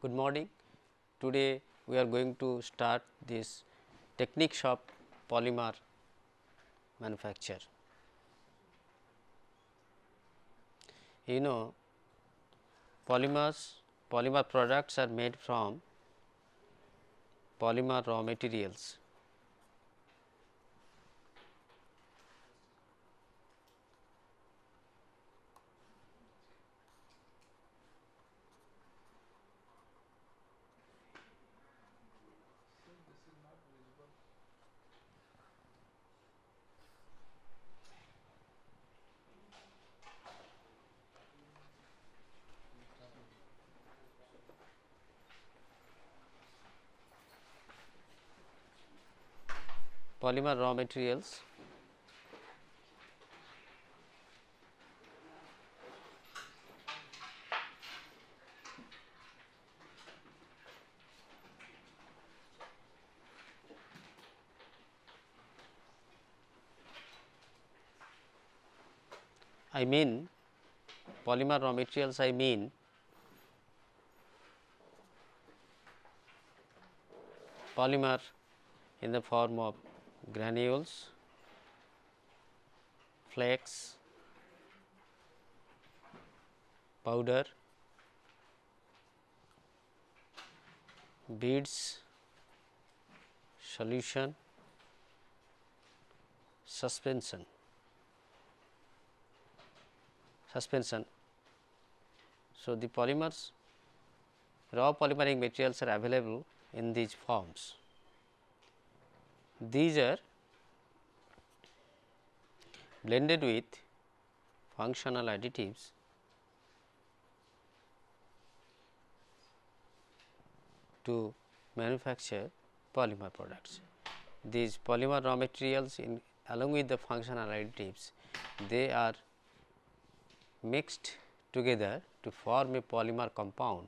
Good morning. Today we are going to start this techniques of polymer manufacture. You know, polymer products are made from polymer raw materials. Polymer raw materials I mean polymer raw materials I mean polymer in the form of granules, flakes, powder, beads, solution, suspension. So, the polymers raw polymeric materials are available in these forms. These are blended with functional additives to manufacture polymer products. These polymer raw materials along with the functional additives, they are mixed together to form a polymer compound.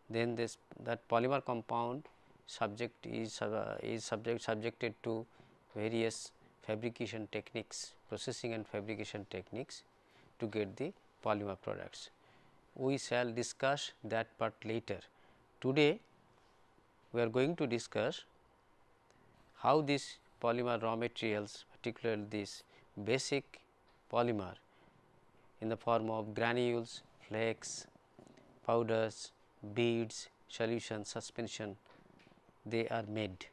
Then that polymer compound subjected to various fabrication techniques, processing and fabrication techniques to get the polymer products. We shall discuss that part later. Today we are going to discuss how these polymer raw materials, particularly this basic polymer in the form of granules, flakes, powders, beads, solution, suspension, they are made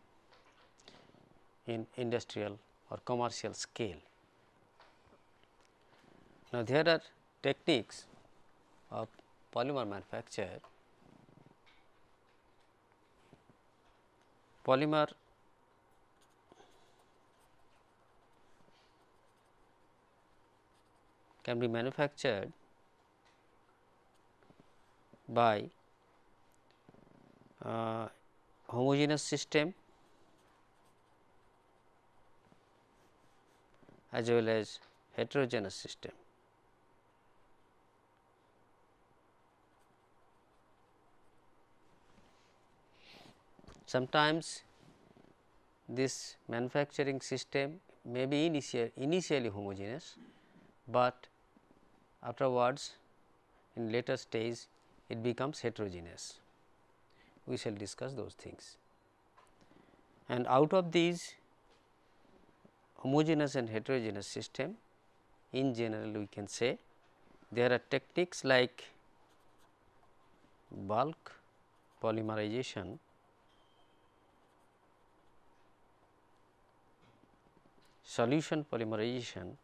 in industrial or commercial scale. Now, there are techniques of polymer manufacture. Polymer can be manufactured by homogeneous system as well as heterogeneous system. Sometimes this manufacturing system may be initially homogeneous, but afterwards in later stage it becomes heterogeneous. We shall discuss those things. And out of these homogeneous and heterogeneous system, in general we can say there are techniques like bulk polymerization, solution polymerization,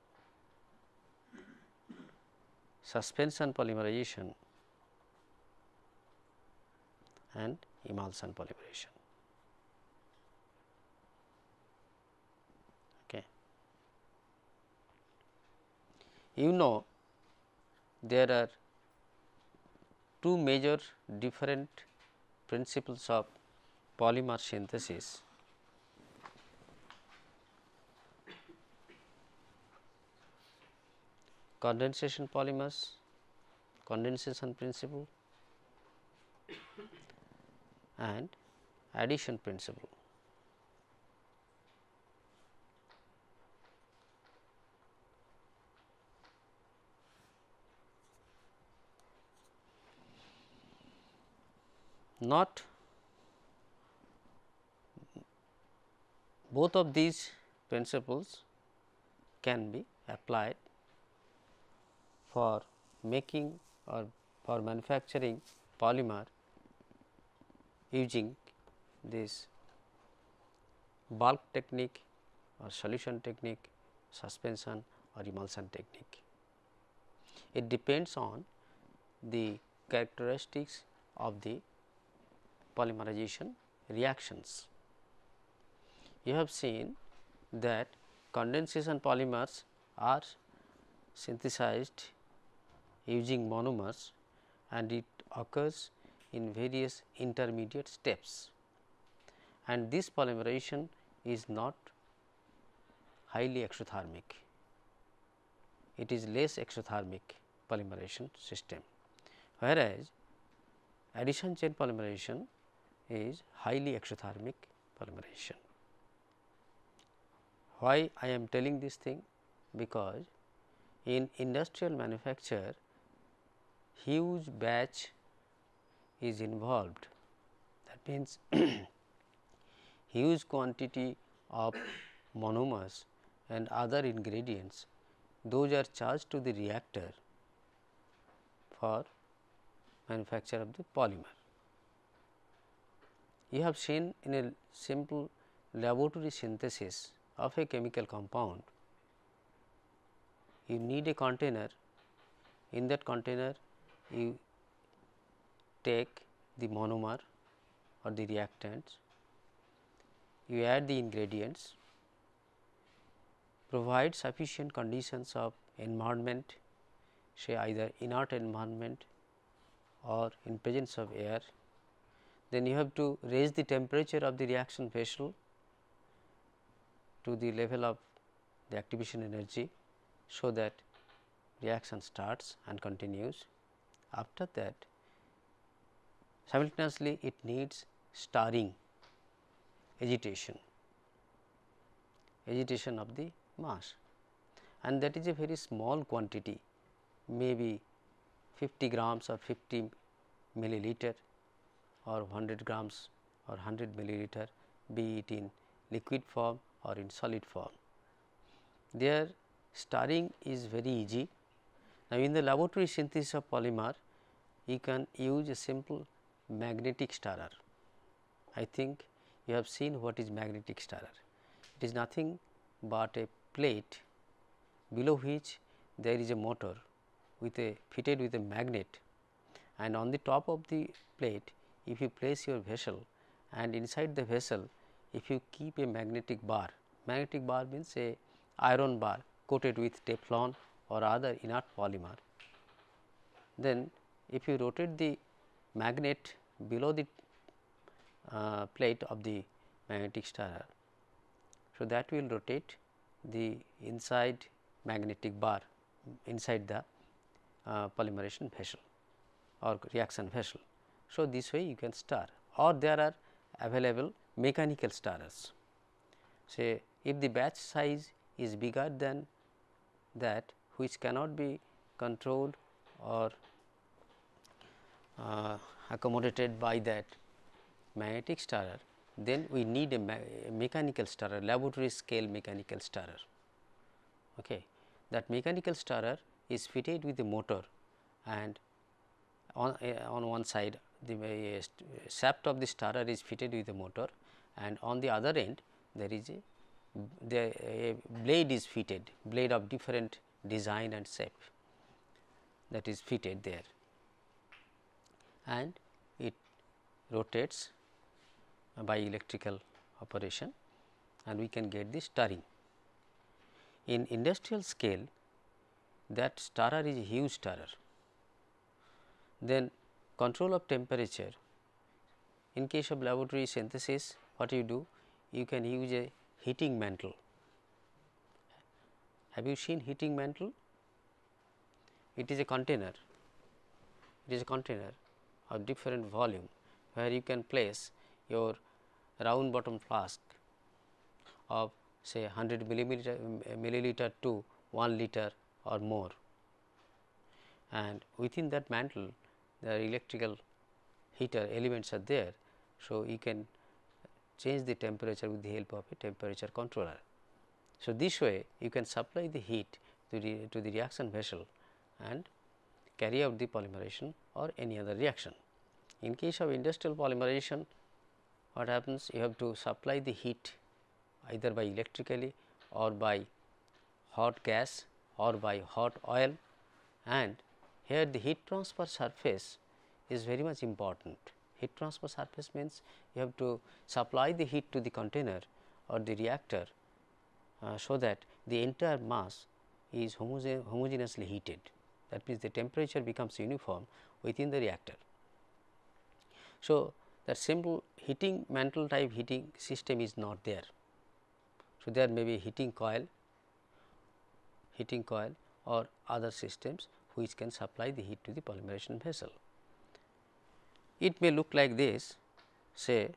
suspension polymerization and emulsion polymerization. Okay. You know, there are two major different principles of polymer synthesis. Condensation polymers, condensation principle and addition principle. not both of these principles can be applied for making or for manufacturing polymer using this bulk technique or solution technique, suspension or emulsion technique. It depends on the characteristics of the polymerization reactions. You have seen that condensation polymers are synthesized using monomers and it occurs in various intermediate steps, and this polymerization is not highly exothermic, it is less exothermic polymerization system, whereas addition chain polymerization is highly exothermic polymerization. Why I am telling this thing? Because in industrial manufacture huge batch is involved, that means huge quantity of monomers and other ingredients, those are charged to the reactor for manufacture of the polymer. You have seen in a simple laboratory synthesis of a chemical compound, you need a container. In that container you take the monomer or the reactants, you add the ingredients, provide sufficient conditions of environment, say either inert environment or in presence of air. Then you have to raise the temperature of the reaction vessel to the level of the activation energy, so that reaction starts and continues. After that, simultaneously it needs stirring, agitation of the mass, and that is a very small quantity, maybe 50 grams or 50 milliliter or 100 grams or 100 milliliter, be it in liquid form or in solid form. There stirring is very easy. Now, in the laboratory synthesis of polymer, you can use a simple magnetic stirrer. I think you have seen what is magnetic stirrer. It is nothing but a plate below which there is a motor with a fitted with a magnet, and on the top of the plate if you place your vessel, and inside the vessel if you keep a magnetic bar means a iron bar coated with Teflon or other inert polymer. Then if you rotate the magnet below the plate of the magnetic stirrer, so that will rotate the inside magnetic bar inside the polymerization vessel or reaction vessel. So, this way you can stir, or there are available mechanical stirrers. Say if the batch size is bigger than that, which cannot be controlled or accommodated by that magnetic stirrer, then we need a mechanical stirrer, laboratory scale mechanical stirrer. Okay. That mechanical stirrer is fitted with a motor, and on one side the shaft of the stirrer is fitted with a motor, and on the other end there is a blade is fitted, blade of different design and shape that is fitted there, and it rotates by electrical operation, and we can get the stirring. In industrial scale, that stirrer is a huge stirrer. Then control of temperature. In case of laboratory synthesis, what you do? You can use a heating mantle. Have you seen heating mantle? It is a container. It is a container of different volume, where you can place your round bottom flask of say 100 milliliter to 1 liter or more, and within that mantle there are electrical heater elements are there. So, you can change the temperature with the help of a temperature controller. So, this way you can supply the heat to the reaction vessel and carry out the polymerization or any other reaction. In case of industrial polymerization, what happens? You have to supply the heat either by electrically or by hot gas or by hot oil, and here the heat transfer surface is very much important. Heat transfer surface means you have to supply the heat to the container or the reactor, so that the entire mass is homogeneously heated. That means, the temperature becomes uniform within the reactor. So, that simple heating mantle type heating system is not there. So, there may be heating coil or other systems which can supply the heat to the polymerization vessel. It may look like this, say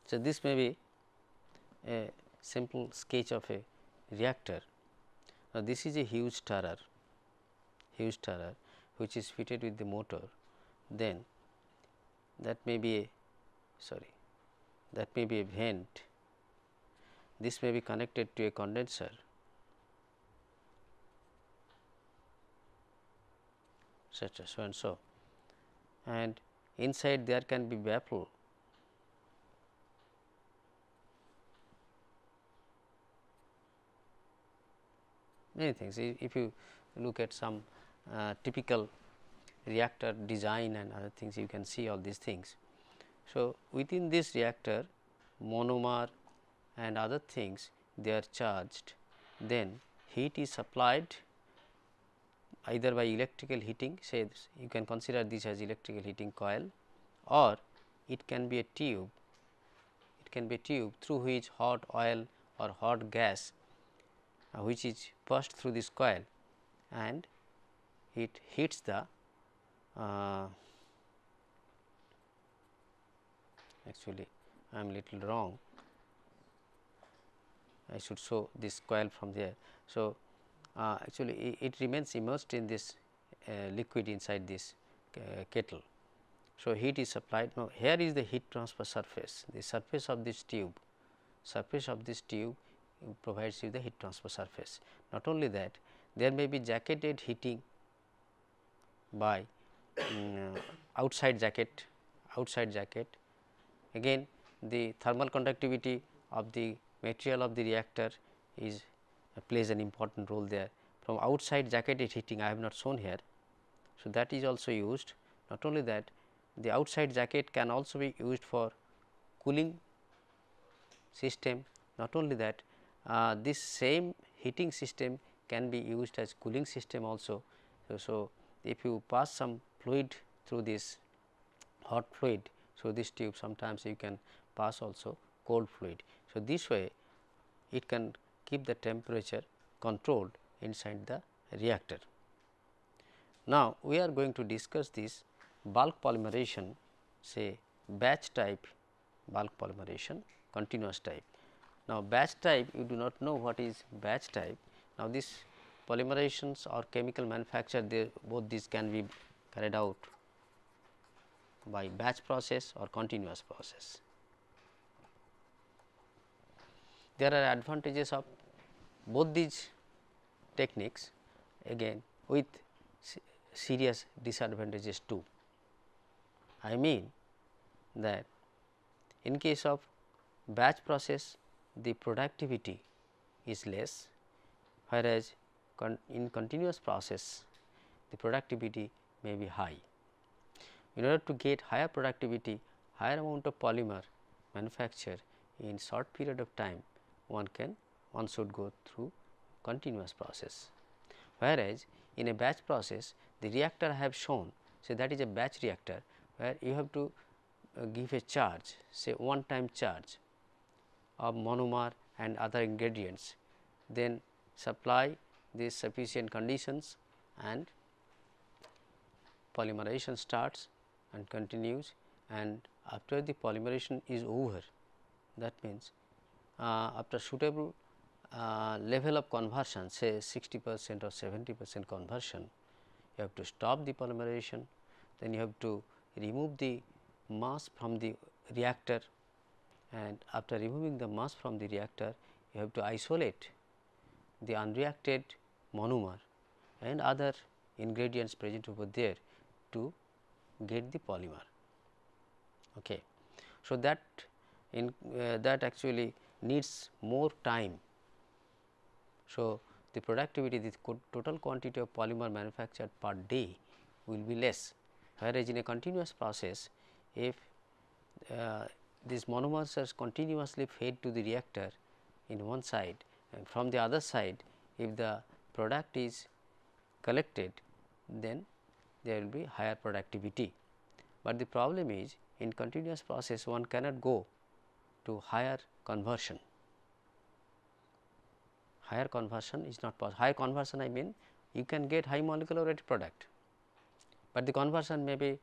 so this may be a simple sketch of a reactor. Now, this is a huge stirrer which is fitted with the motor, then that may be a vent, this may be connected to a condenser, etc. so and so, and inside there can be baffle, many things. If you look at some typical reactor design and other things, you can see all these things. So, within this reactor, monomer and other things, they are charged, then heat is supplied either by electrical heating, say this, you can consider this as electrical heating coil, or it can be a tube, through which hot oil or hot gas which is passed through this coil, and it hits the actually I am little wrong, I should show this coil from there. So, actually it remains immersed in this liquid inside this kettle. So, heat is supplied. Now, here is the heat transfer surface, the surface of this tube provides you the heat transfer surface. Not only that, there may be jacketed heating by outside jacket. Again, the thermal conductivity of the material of the reactor is plays an important role there. From outside jacketed heating I have not shown here. So, that is also used. Not only that, the outside jacket can also be used for cooling system. Not only that, this same heating system can be used as cooling system also. So, if you pass some fluid through this hot fluid, so this tube, sometimes you can pass also cold fluid. So, this way it can keep the temperature controlled inside the reactor. Now, we are going to discuss this bulk polymerization, say batch type bulk polymerization, continuous type. Now, batch type, you do not know what is batch type. Now, this polymerizations or chemical manufacture, they both these can be carried out by batch process or continuous process. There are advantages of both these techniques, again with serious disadvantages too. I mean that in case of batch process, the productivity is less, whereas in continuous process the productivity may be high. In order to get higher productivity, higher amount of polymer manufacture in short period of time, one should go through continuous process. Whereas in a batch process, the reactor I have shown, say that is a batch reactor, where you have to give a charge, say one time charge of monomer and other ingredients, then supply these sufficient conditions and polymerization starts and continues, and after the polymerization is over, that means after suitable level of conversion, say 60% or 70% conversion, you have to stop the polymerization, then you have to remove the mass from the reactor, and after removing the mass from the reactor, you have to isolate the unreacted monomer and other ingredients present over there to get the polymer. Okay. So, that that actually needs more time. So, the productivity, the total quantity of polymer manufactured per day will be less, whereas in a continuous process, if these monomers are continuously fed to the reactor in one side, and from the other side if the product is collected, then there will be higher productivity. But the problem is, in continuous process one cannot go to higher conversion. Higher conversion is not possible. Higher conversion, I mean you can get high molecular weight product, but the conversion may be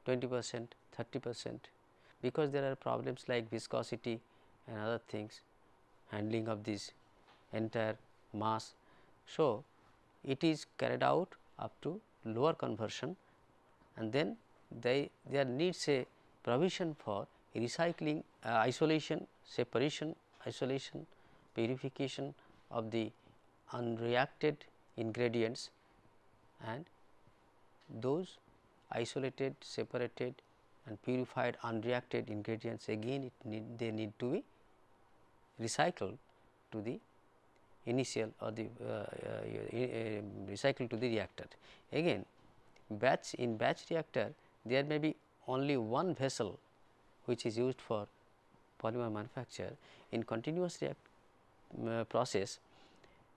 20%, 30%, because there are problems like viscosity and other things, handling of this entire mass. So, it is carried out up to lower conversion, and then there needs a provision for recycling, isolation, separation, isolation, purification of the unreacted ingredients, and those isolated, separated and purified unreacted ingredients, again they need to be recycled to the initial or the recycled to the reactor. Again in batch reactor there may be only one vessel which is used for polymer manufacture. In continuous process,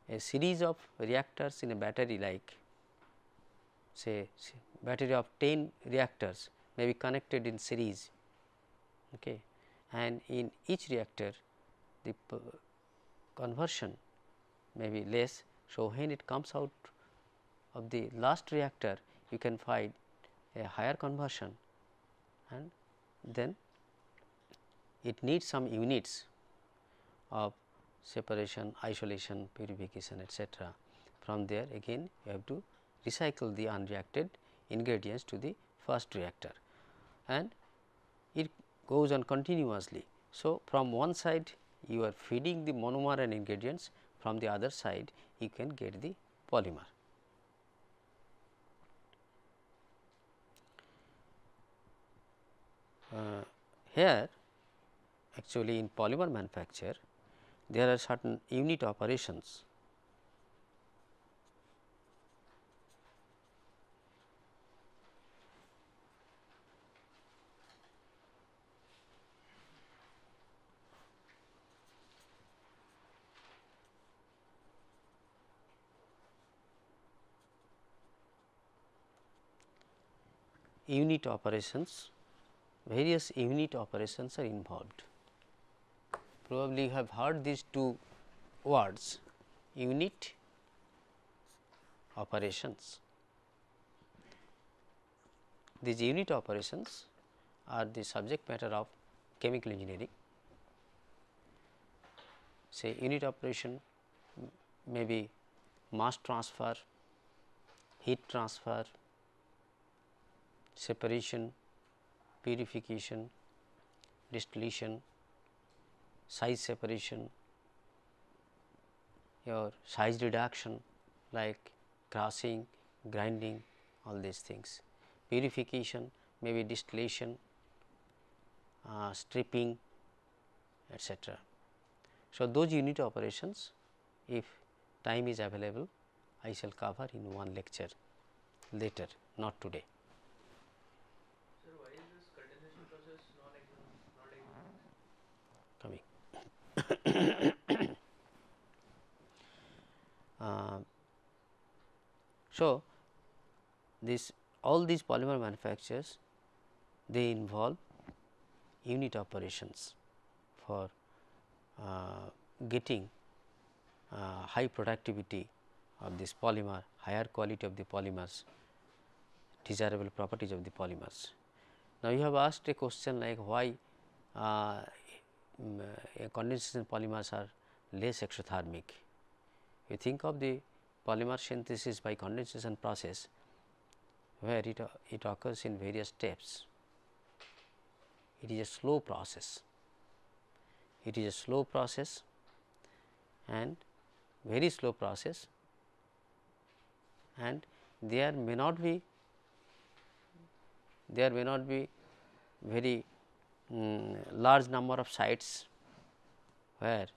a series of reactors in a battery, like say battery of 10 reactors may be connected in series, okay, and in each reactor the conversion may be less. So, when it comes out of the last reactor, you can find a higher conversion, and then it needs some units of separation, isolation, purification, etc. From there again you have to recycle the unreacted ingredients to the first reactor, and it goes on continuously. So, from one side you are feeding the monomer and ingredients, from the other side you can get the polymer. Here actually in polymer manufacture there are certain unit operations. Unit operations, various unit operations are involved. Probably you have heard these two words, unit operations. These unit operations are the subject matter of chemical engineering. Say unit operation may be mass transfer, heat transfer, separation, purification, distillation, size separation, your size reduction like crushing, grinding, all these things. Purification may be distillation, stripping, etc. So, those unit operations, if time is available, I shall cover in one lecture later, not today. Sir, why is this condensation process Coming. So, this all these polymer manufacturers, they involve unit operations for getting high productivity of this polymer, higher quality of the polymers, desirable properties of the polymers. Now, you have asked a question like why condensation polymers are less exothermic. You think of the polymer synthesis by condensation process, where it occurs in various steps. It is a slow process. It is a slow process and very slow process, and there may not be very large number of sites where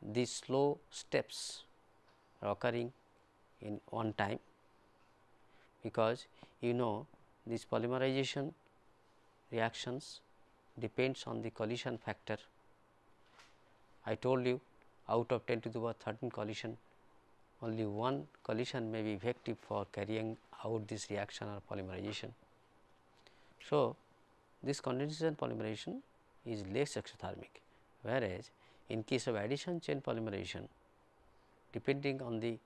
these slow steps are occurring in one time, because you know this polymerization reactions depends on the collision factor. I told you out of 10 to the power 13 collision, only one collision may be effective for carrying out this reaction or polymerization. So, this condensation polymerization is less exothermic, whereas in case of addition chain polymerization, depending on the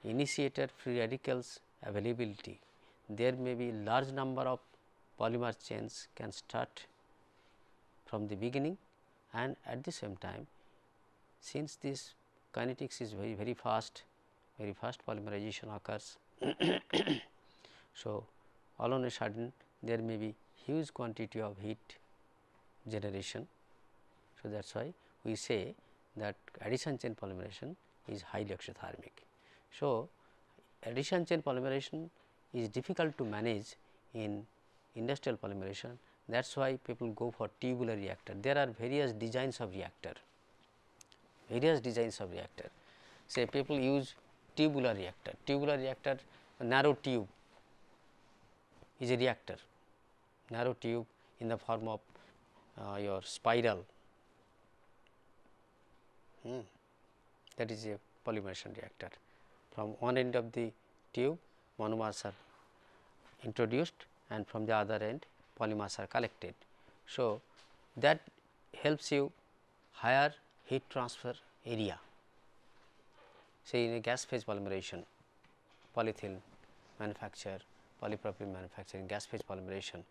initiator free radicals availability, there may be large number of polymer chains can start from the beginning, and at the same time, since this kinetics is very fast polymerization occurs. So, all on a sudden there may be huge quantity of heat generation. So, that is why we say that addition chain polymerization is highly exothermic. So, addition chain polymerization is difficult to manage in industrial polymerization. That is why people go for tubular reactor. There are various designs of reactor. Say people use tubular reactor, narrow tube is a reactor, narrow tube in the form of your spiral, that is a polymerization reactor. From one end of the tube monomers are introduced, and from the other end polymers are collected. So, that helps you higher heat transfer area. Say in a gas phase polymerization, polyethylene manufacture, polypropylene manufacturing, gas phase polymerization,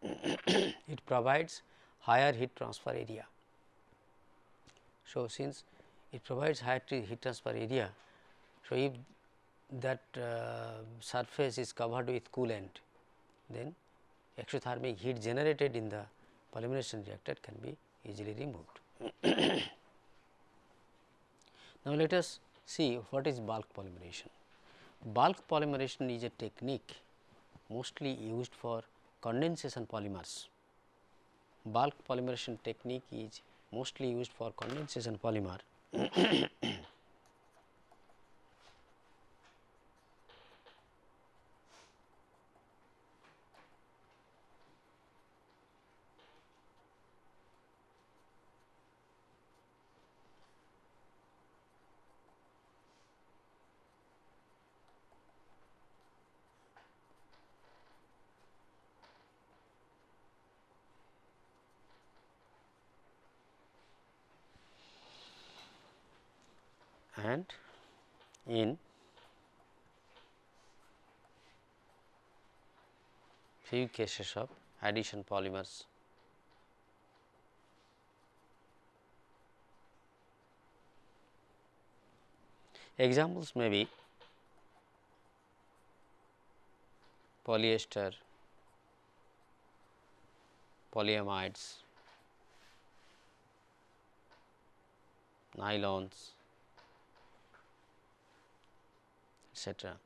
it provides higher heat transfer area. So, since it provides higher heat transfer area, so if that surface is covered with coolant, then exothermic heat generated in the polymerization reactor can be easily removed. Now, let us see what is bulk polymerization. Bulk polymerization is a technique mostly used for condensation polymers. Bulk polymerization technique is mostly used for condensation polymer. And in few cases of addition polymers. Examples may be polyester, polyamides, nylons, etc.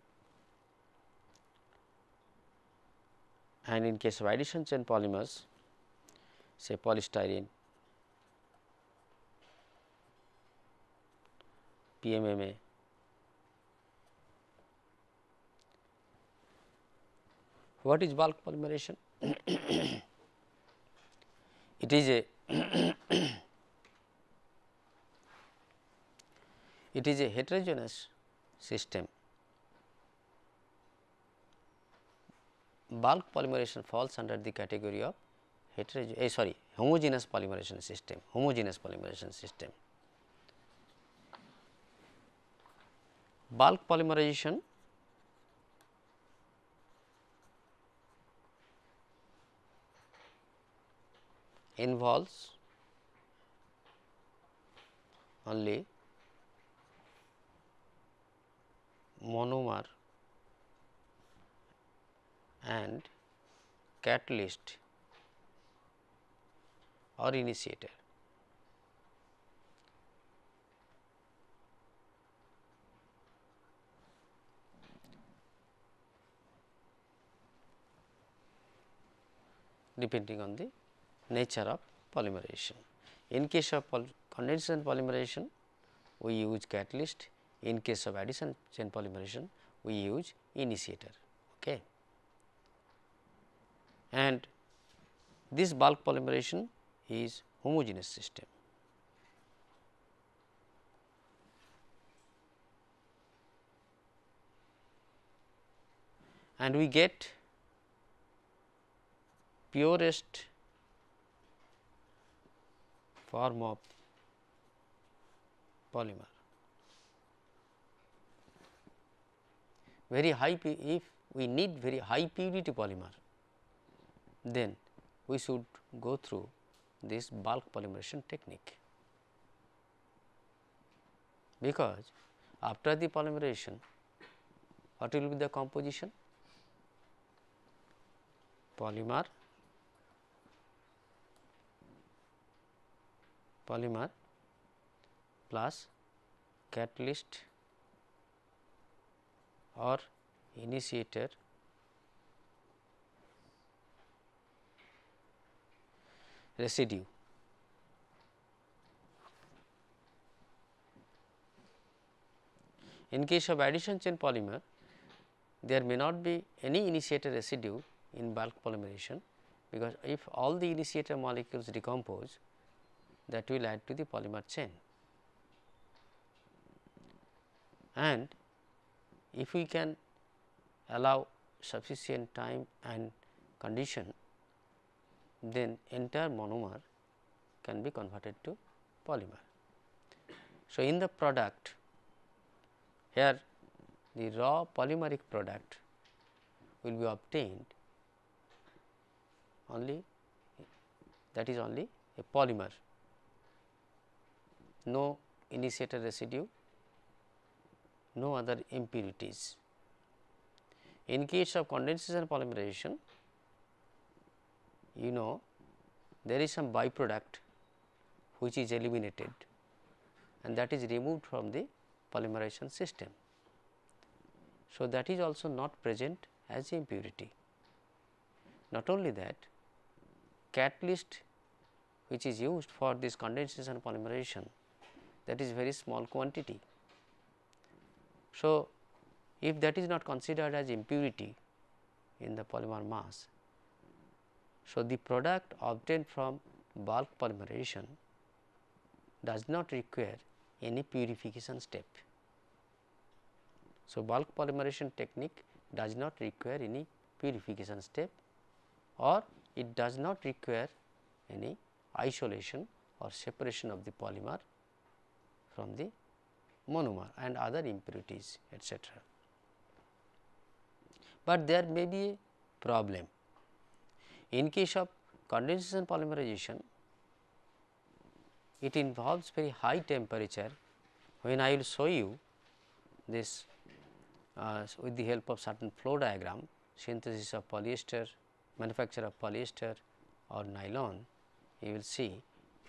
And in case of addition chain polymers, say polystyrene, PMMA, what is bulk polymerization? It is a it is a heterogeneous system. Bulk polymerization falls under the category of homogeneous polymerization system. Homogeneous polymerization system. Bulk polymerization involves only monomer and catalyst or initiator. Depending on the nature of polymerization. In case of condensation polymerization, we use catalyst. In case of addition chain polymerization, we use initiator. Okay. And this bulk polymerization is homogeneous system. And we get purest form of polymer. Very high, if we need very high purity polymer, then we should go through this bulk polymerization technique, because after the polymerization, what will be the composition? Polymer plus catalyst or initiator residue. In case of addition chain polymer, there may not be any initiator residue in bulk polymerization, because if all the initiator molecules decompose, that will add to the polymer chain. And if we can allow sufficient time and condition, then entire monomer can be converted to polymer. So, in the product, here the raw polymeric product will be obtained only, that is only a polymer, no initiator residue, no other impurities. In case of condensation polymerization, you know, there is some byproduct which is eliminated, and that is removed from the polymerization system. So, that is also not present as impurity. Not only that, catalyst which is used for this condensation polymerization, that is very small quantity. So, if that is not considered as impurity in the polymer mass, so the product obtained from bulk polymerization does not require any purification step. So, bulk polymerization technique does not require any purification step, or it does not require any isolation or separation of the polymer from the monomer and other impurities, etc. But there may be a problem. In case of condensation polymerization, it involves very high temperature. When I will show you this with the help of certain flow diagram, synthesis of polyester, manufacture of polyester or nylon, you will see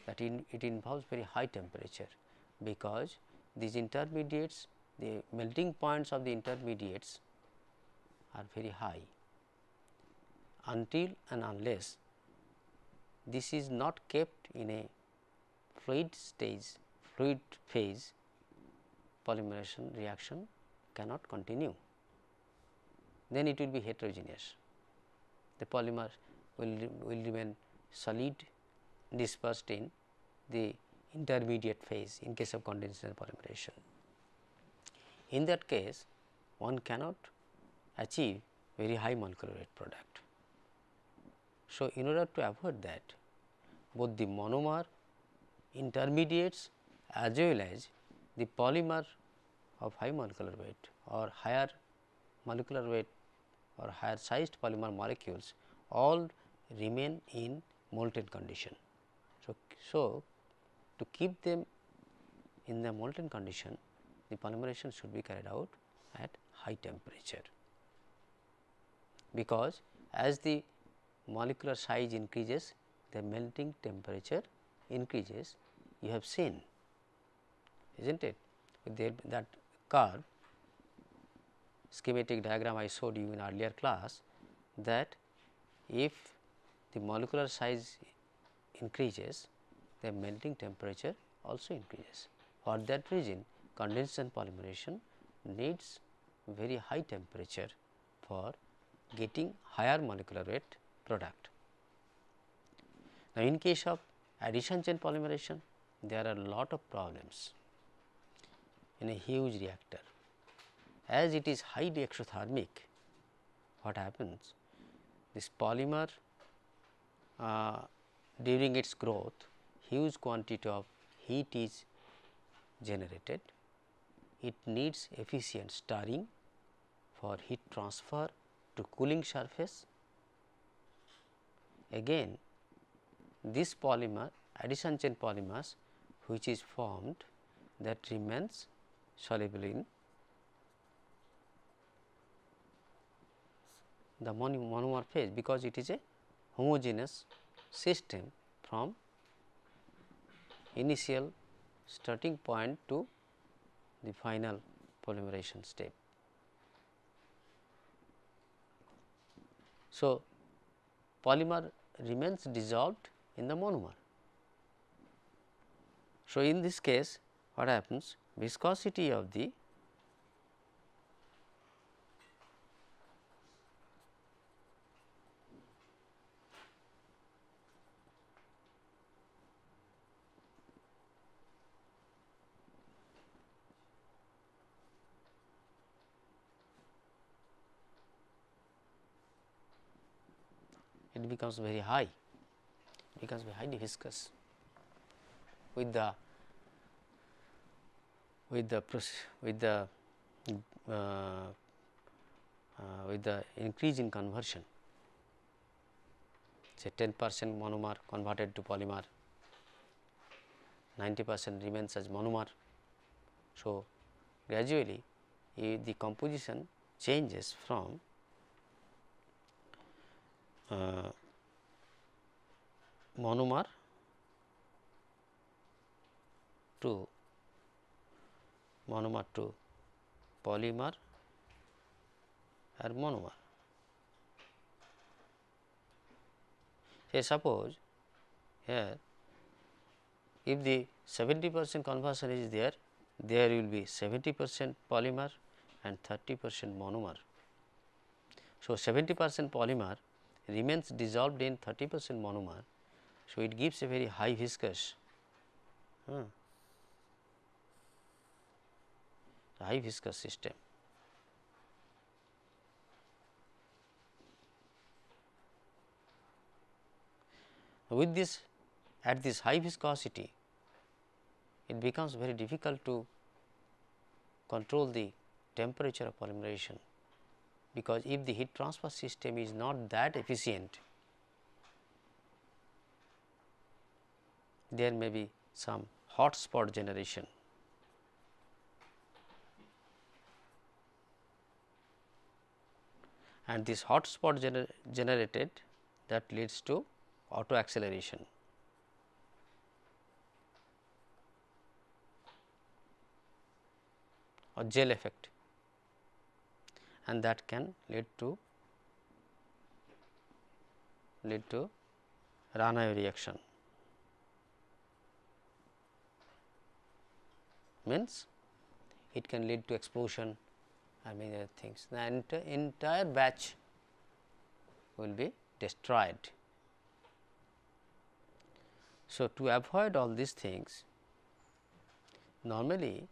that it involves very high temperature, because these intermediates, the melting points of the intermediates are very high. Until and unless this is not kept in a fluid stage, fluid phase, polymerization reaction cannot continue, then it will be heterogeneous. The polymer will remain solid, dispersed in the intermediate phase in case of condensation polymerization. In that case, one cannot achieve very high molecular weight product. So, in order to avoid that, both the monomer, intermediates as well as the polymer of high molecular weight or higher molecular weight or higher sized polymer molecules all remain in molten condition. So, to keep them in the molten condition, the polymerization should be carried out at high temperature, because as the molecular size increases, the melting temperature increases. You have seen, is not it, with that curve schematic diagram I showed you in earlier class, that if the molecular size increases, the melting temperature also increases. For that reason, condensation polymerization needs very high temperature for getting higher molecular weight product. Now, in case of addition chain polymerization, there are a lot of problems in a huge reactor. As it is highly exothermic, what happens? This polymer during its growth, huge quantity of heat is generated. It needs efficient stirring for heat transfer to cooling surface. Again, this polymer, addition chain polymers, which is formed, that remains soluble in the monomer phase, because it is a homogeneous system from initial starting point to the final polymerization step. So, polymer remains dissolved in the monomer. So, in this case what happens? Viscosity of the it becomes very high, becomes very highly viscous with the increase in conversion. Say 10% monomer converted to polymer, 90% remains as monomer. So, gradually the composition changes from monomer to polymer or monomer. Say suppose here if the 70% conversion is there, there will be 70% polymer and 30% monomer. So, 70% polymer remains dissolved in 30% monomer. So, it gives a very high viscous system. With this, at this high viscosity, it becomes very difficult to control the temperature of polymerization, because if the heat transfer system is not that efficient, there may be some hot spot generation. And this hot spot generated, that leads to auto acceleration. Or gel effect, and that can lead to Ranavi reaction, means it can lead to explosion and many other things. The entire batch will be destroyed. So, to avoid all these things, normally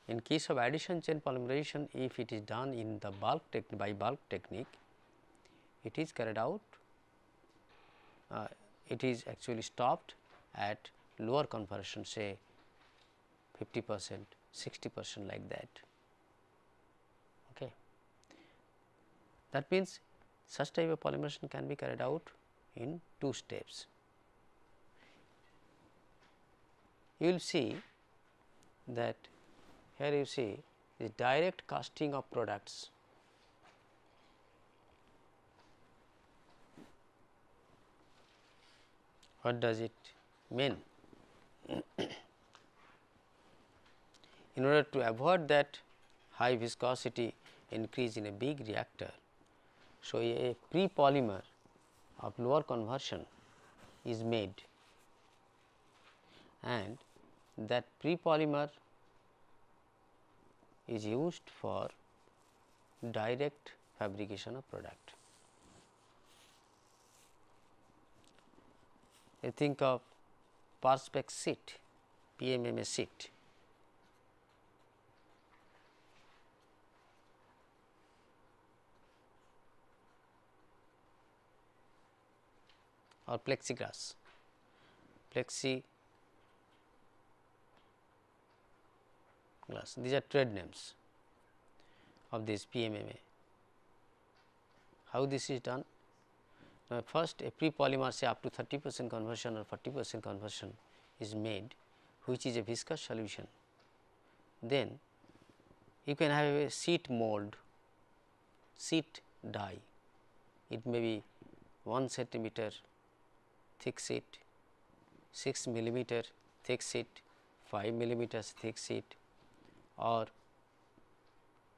in case of addition chain polymerization, if it is done in the by bulk technique, it is carried out, it is actually stopped at lower conversion, say 50%, 60% like that. Okay. That means, such type of polymerization can be carried out in 2 steps. You will see that here you see the direct casting of products. What does it mean? In order to avoid that high viscosity increase in a big reactor, so a pre-polymer of lower conversion is made, and that pre-polymer is used for direct fabrication of product. You think of Perspex sheet, PMMA sheet. Or plexiglass, plexiglass, these are trade names of this PMMA. How this is done? Now, first a pre-polymer, say up to 30% conversion or 40% conversion is made, which is a viscous solution. Then you can have a sheet mold, sheet die. It may be 1 centimeter thick sheet, 6 millimeter thick sheet, 5 millimeters thick sheet, or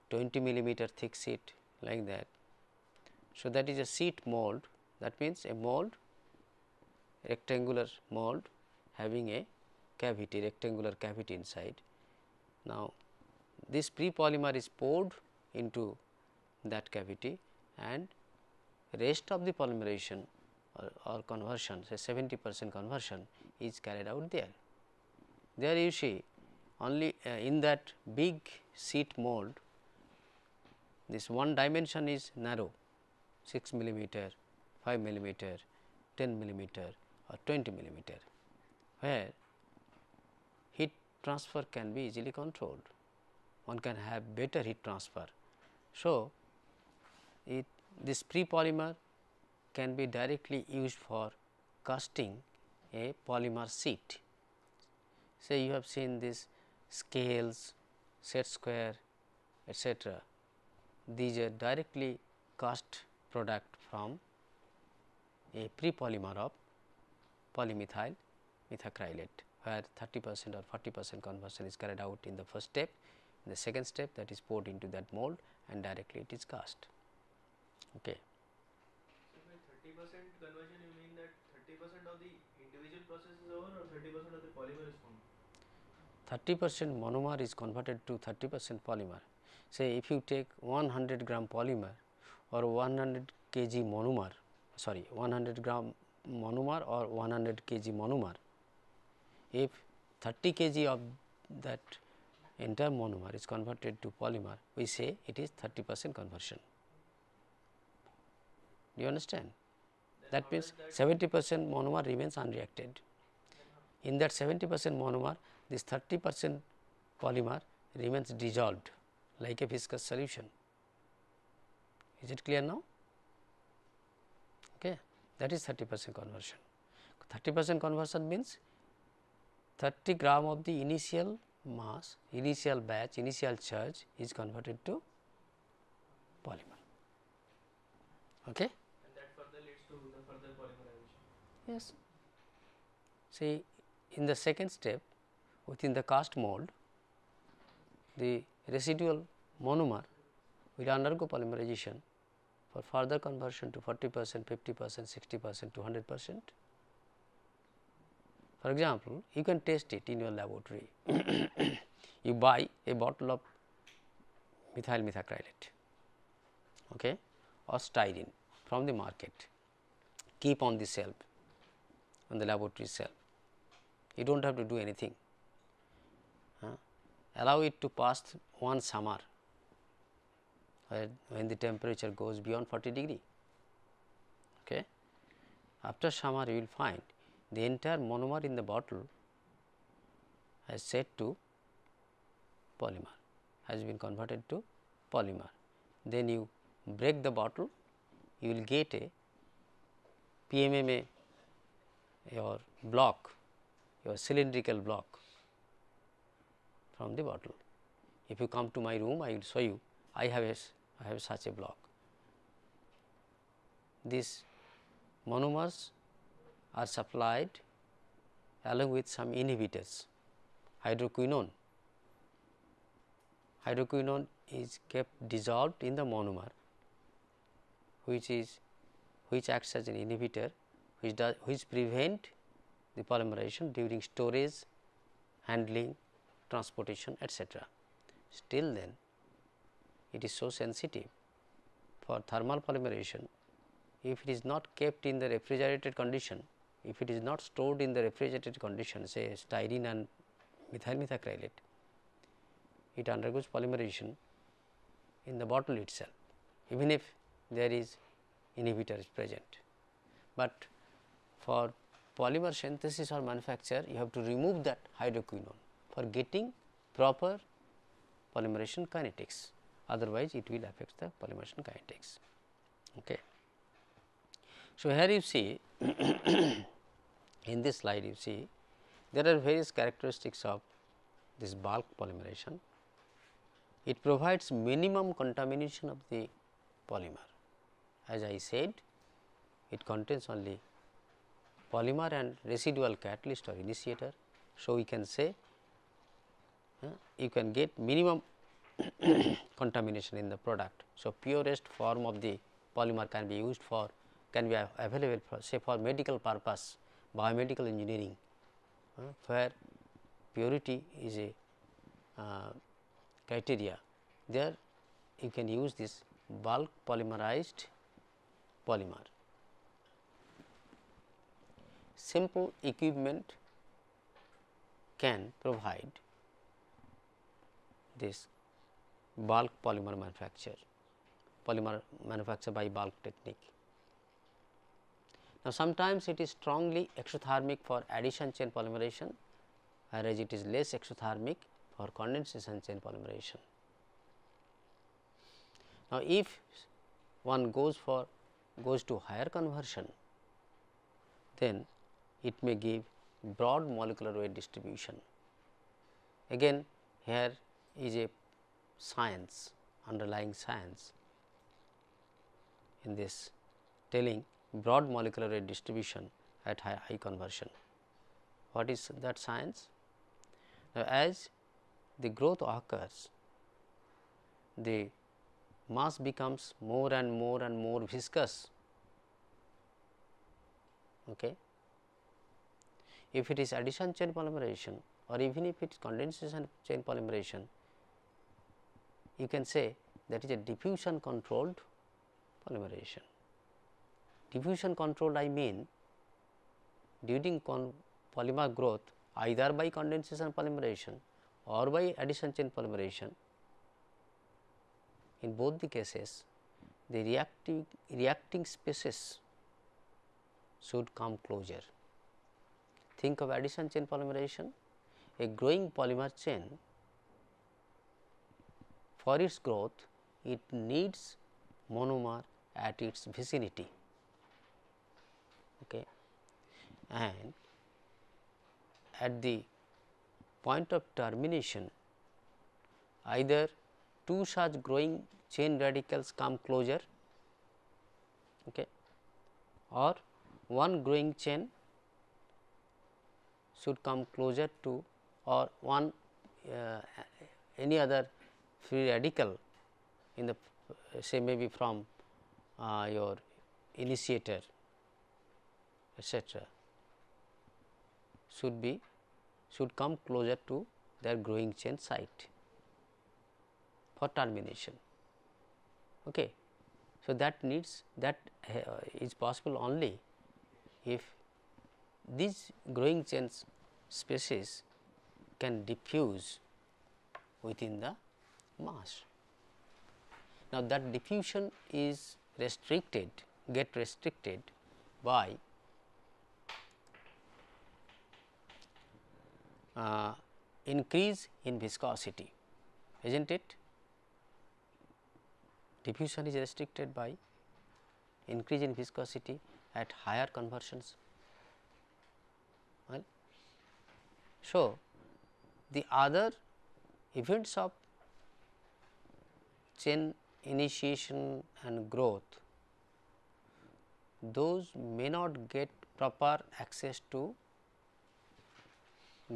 20 millimeter thick sheet, like that. So, that is a sheet mold. That means, a mold, rectangular mold having a cavity, rectangular cavity inside. Now, this pre-polymer is poured into that cavity, and rest of the polymerization or conversion, say 70% conversion is carried out there. There you see only in that big sheet mold, this one dimension is narrow, 6 millimeter, 5 millimeter, 10 millimeter or 20 millimeter, where heat transfer can be easily controlled. One can have better heat transfer. So, this pre-polymer can be directly used for casting a polymer sheet. Say you have seen this scales, set square, etc. These are directly cast product from a pre-polymer of polymethyl methacrylate, where 30% or 40% conversion is carried out in the first step. In the second step, that is poured into that mold and directly it is cast. Okay. So by 30% conversion, you mean that 30% of the individual process is over, or 30% of the polymer is formed? 30% monomer is converted to 30% polymer. Say if you take 100 gram polymer or 100 kg monomer, 100 gram monomer or 100 kg monomer, if 30 kg of that entire monomer is converted to polymer, we say it is 30% conversion. Do you understand? Then That means 70% monomer remains unreacted. In that 70% monomer, this 30% polymer remains dissolved like a viscous solution. Is it clear now? Okay. That is 30% conversion. 30% conversion means 30 gram of the initial mass, initial batch, initial charge is converted to polymer. Okay? And that further leads to the further polymerization. Yes. See, in the second step, within the cast mold, the residual monomer will undergo polymerization for further conversion to 40%, 50%, 60% to 100%. For example, you can test it in your laboratory. You buy a bottle of methyl methacrylate, okay, or styrene from the market, keep on the shelf, on the laboratory shelf. You do not have to do anything. Allow it to pass one summer when the temperature goes beyond 40 degree. Okay. After summer, you will find the entire monomer in the bottle has set to polymer, has been converted to polymer. Then you break the bottle, you will get a PMMA, your block, your cylindrical block from the bottle. If you come to my room, I will show you. I have such a block. These monomers are supplied along with some inhibitors. Hydroquinone. Hydroquinone is kept dissolved in the monomer, which acts as an inhibitor, which prevent the polymerization during storage, handling, transportation, etc. Still then, it is so sensitive for thermal polymerization. If it is not kept in the refrigerated condition, if it is not stored in the refrigerated condition, say styrene and methyl methacrylate, it undergoes polymerization in the bottle itself, even if there is inhibitor is present. But for polymer synthesis or manufacture, you have to remove that hydroquinone for getting proper polymerization kinetics, otherwise it will affect the polymerization kinetics. Okay. So, here you see in this slide you see there are various characteristics of this bulk polymerization. It provides minimum contamination of the polymer. As I said, it contains only polymer and residual catalyst or initiator. So, we can say you can get minimum contamination in the product. So, purest form of the polymer can be used for, can be available for, say, for medical purpose, biomedical engineering, where purity is a criteria. There you can use this bulk polymerized polymer. Simple equipment can provide this bulk polymer manufacture by bulk technique. Now, sometimes it is strongly exothermic for addition chain polymerization, whereas it is less exothermic for condensation chain polymerization. Now, if one goes to higher conversion, then it may give broad molecular weight distribution. Again, here is a science, underlying science in this, telling broad molecular weight distribution at high conversion. What is that science? Now, as the growth occurs, the mass becomes more and more viscous. Okay. If it is addition chain polymerization, or even if it is condensation chain polymerization, you can say that is a diffusion controlled polymerization. Diffusion controlled, I mean, during polymer growth, either by condensation polymerization or by addition chain polymerization, in both the cases the reacting species should come closer. Think of addition chain polymerization, a growing polymer chain, for its growth it needs monomer at its vicinity. Okay. And at the point of termination, either two such growing chain radicals come closer, okay, or one growing chain should come closer to, or one any other free radical in the say maybe from your initiator etc., should come closer to their growing chain site for termination. Okay. So, that needs that is possible only if these growing chains species can diffuse within the mass. Now, that diffusion is restricted, get restricted by increase in viscosity, is not it? Diffusion is restricted by increase in viscosity at higher conversions. Well, so, the other events of chain initiation and growth, those may not get proper access to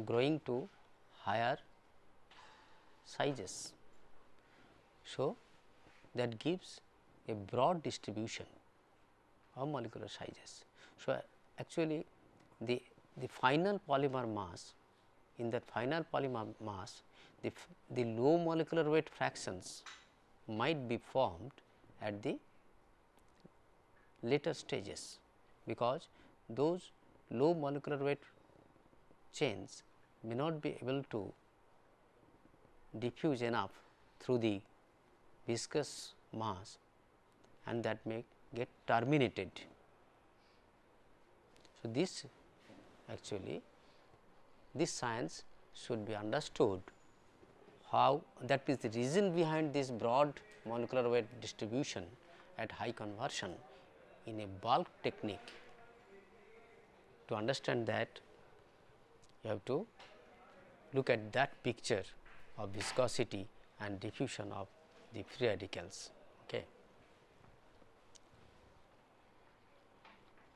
growing to higher sizes. So, that gives a broad distribution of molecular sizes. So, actually the final polymer mass, in that final polymer mass the low molecular weight fractions might be formed at the later stages, because those low molecular weight chains may not be able to diffuse enough through the viscous mass, and that may get terminated. So, this actually this science should be understood, how that is the reason behind this broad molecular weight distribution at high conversion in a bulk technique. To understand that, you have to look at that picture of viscosity and diffusion of the free radicals. Okay.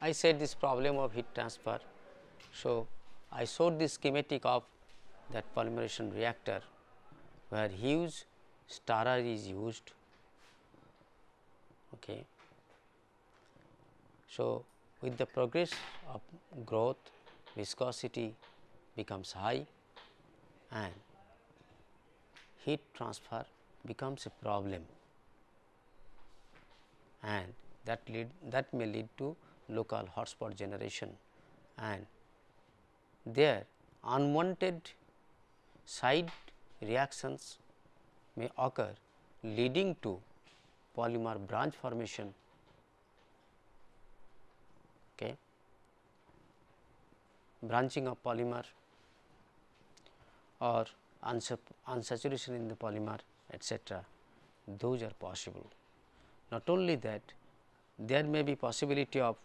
I said this problem of heat transfer. So, I showed this schematic of that polymerization reactor, where huge stirrer is used. Okay. So, with the progress of growth, viscosity becomes high and heat transfer becomes a problem, and that may lead to local hotspot generation, and there unwanted side reactions may occur, leading to polymer branch formation. Okay. Branching of polymer or unsaturation in the polymer, etc., those are possible. Not only that, there may be possibility of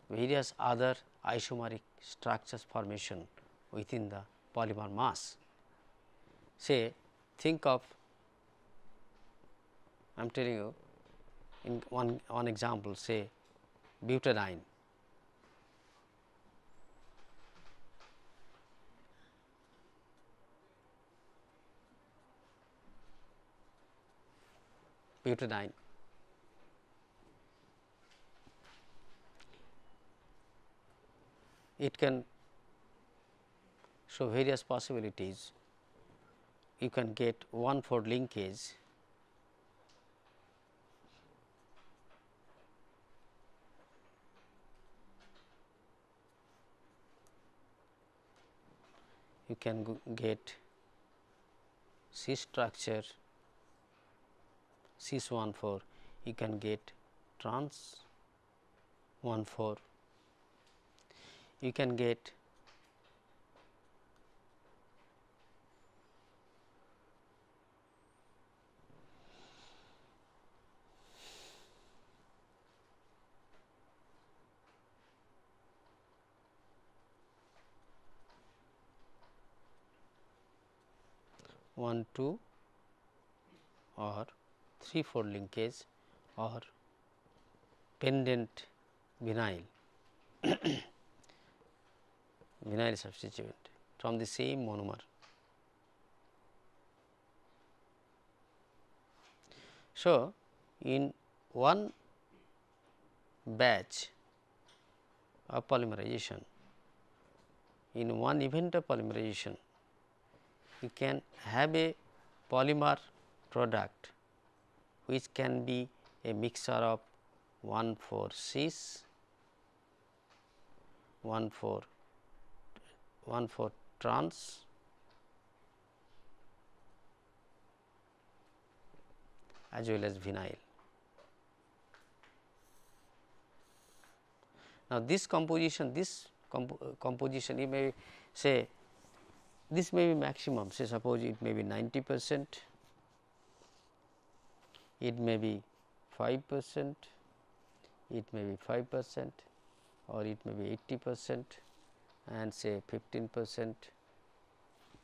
various other isomeric structures formation within the polymer mass. Say, think of, I am telling you in one example, say butadiene. Butadiene. It can show various possibilities. You can get 1,4 linkage, you can get cis structure cis 1,4, you can get trans 1,4, you can get 1 2 or 3/4 linkage or pendant vinyl vinyl substituent from the same monomer. So, in one batch of polymerization, in one event of polymerization, you can have a polymer product which can be a mixture of 1,4 cis, 1,4 trans, as well as vinyl. Now, this composition you may say this may be maximum, say suppose it may be 90%, it may be 5%, it may be 5% or it may be 80% and say 15%,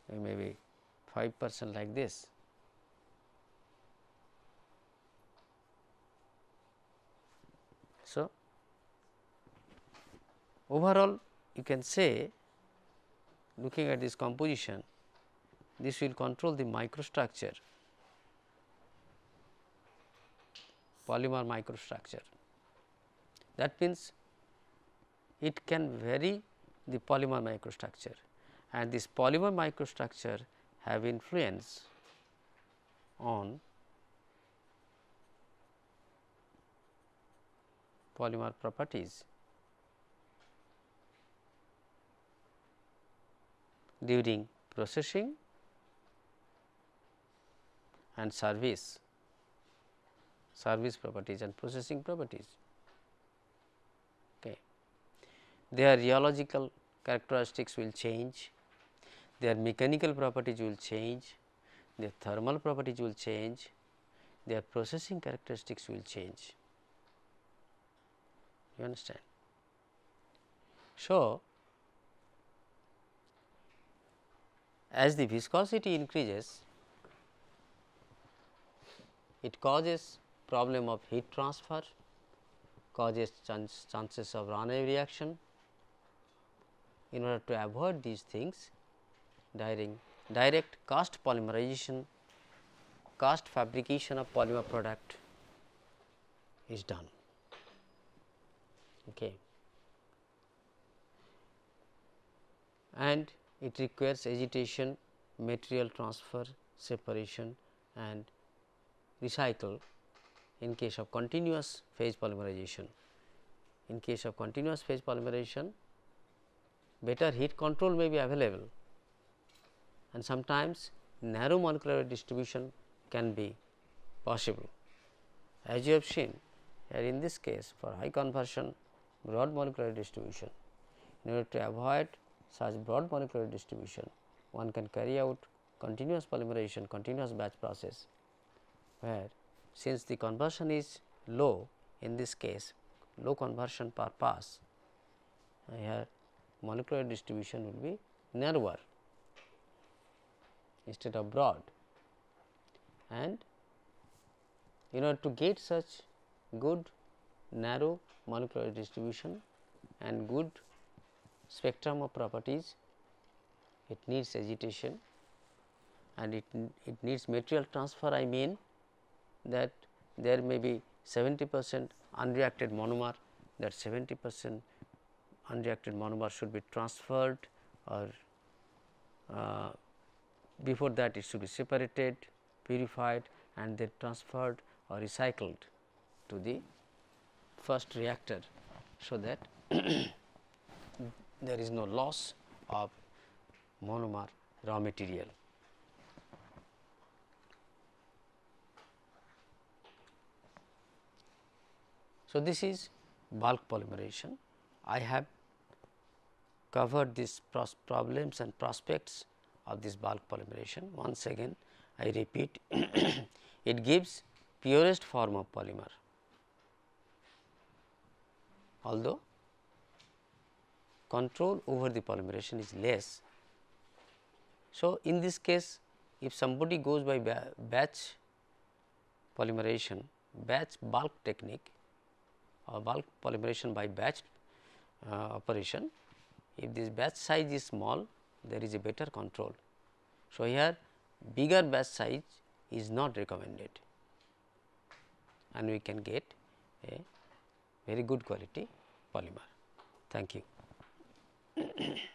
it may be 5% like this. So, overall you can say, looking at this composition, this will control the microstructure, polymer microstructure. That means, it can vary the polymer microstructure, and this polymer microstructure have influence on polymer properties during processing and service properties and processing properties. Okay. Their rheological characteristics will change, their mechanical properties will change, their thermal properties will change, their processing characteristics will change. You understand? So, as the viscosity increases, it causes problem of heat transfer, causes chances of runaway reaction. In order to avoid these things, direct cast polymerization, cast fabrication of polymer product is done. Okay. And it requires agitation, material transfer, separation and recycle in case of continuous phase polymerization. In case of continuous phase polymerization, better heat control may be available and sometimes narrow molecular distribution can be possible. As you have seen here in this case, for high conversion broad molecular distribution, in order to avoid such broad molecular distribution, one can carry out continuous polymerization, continuous batch process, where since the conversion is low, in this case low conversion per pass, here molecular distribution will be narrower instead of broad, and in order to get such good narrow molecular distribution and good spectrum of properties, it needs agitation and it needs material transfer. I mean that there may be 70% unreacted monomer, that 70% unreacted monomer should be transferred, or before that it should be separated, purified and then transferred or recycled to the first reactor, so that there is no loss of monomer raw material. So, this is bulk polymerization. I have covered these problems and prospects of this bulk polymerization. Once again I repeat, it gives purest form of polymer, although control over the polymerization is less. So, in this case if somebody goes by batch polymerization, batch bulk technique or bulk polymerization by batch operation, if this batch size is small, there is a better control. So, here bigger batch size is not recommended and we can get a very good quality polymer. Thank you.